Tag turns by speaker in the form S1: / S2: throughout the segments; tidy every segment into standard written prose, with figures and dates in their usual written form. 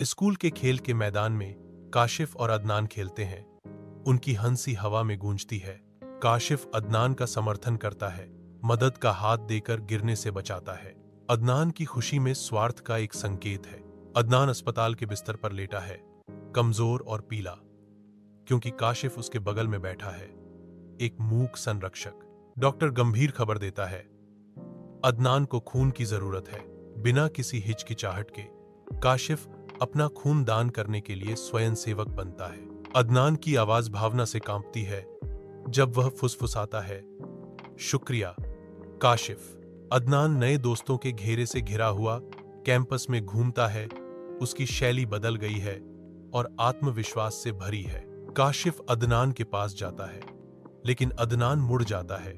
S1: School के खेल के मैदान में काशिफ और अदनान खेलते हैं। उनकी हंसी हवा में गूंजती है। काशिफ अदनान का समर्थन करता है, मदद का हाथ देकर गिरने से बचाता है। अदनान की खुशी में स्वार्थ का एक संकेत है। अदनान अस्पताल के बिस्तर पर लेटा है, कमजोर और पीला, क्योंकि काशिफ उसके बगल में बैठा है, एक मूक संरक्षक। डॉक्टर गंभीर खबर देता है, अदनान को खून की जरूरत है। बिना किसी हिचकिचाहट के काशिफ अपना खून दान करने के लिए स्वयंसेवक बनता है। अदनान की आवाज भावना से कांपती है जब वह फुसफुसाता है, शुक्रिया काशिफ। अदनान नए दोस्तों के घेरे से घिरा हुआ कैंपस में घूमता है। उसकी शैली बदल गई है और आत्मविश्वास से भरी है। काशिफ अदनान के पास जाता है, लेकिन अदनान मुड़ जाता है,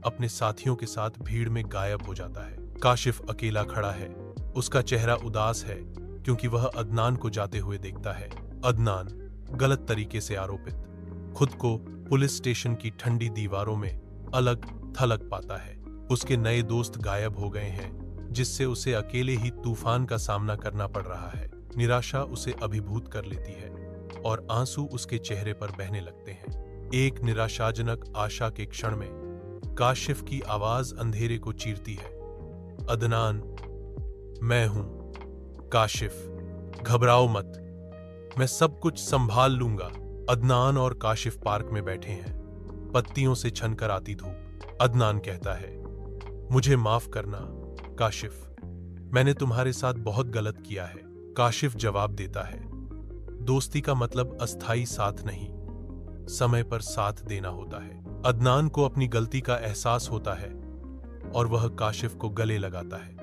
S1: अपने साथियों के साथ भीड़ में गायब हो जाता है। काशिफ अकेला खड़ा है। उसका चेहरा उदास है, क्योंकि वह अदनान को जाते हुए देखता है। अदनान गलत तरीके से आरोपित, खुद को पुलिस स्टेशन की ठंडी दीवारों में अलग थलग पाता है। उसके नए दोस्त गायब हो गए हैं, जिससे उसे अकेले ही तूफान का सामना करना पड़ रहा है। निराशा उसे अभिभूत कर लेती है और आंसू उसके चेहरे पर बहने लगते हैं। एक निराशाजनक आशा के क्षण में काशिफ की आवाज अंधेरे को चीरती है, अदनान, मैं हूं काशिफ, घबराओ मत, मैं सब कुछ संभाल लूंगा। अदनान और काशिफ पार्क में बैठे हैं, पत्तियों से छनकर आती धूप। अदनान कहता है, मुझे माफ करना काशिफ, मैंने तुम्हारे साथ बहुत गलत किया है। काशिफ जवाब देता है, दोस्ती का मतलब अस्थाई साथ नहीं, समय पर साथ देना होता है। अदनान को अपनी गलती का एहसास होता है और वह काशिफ को गले लगाता है।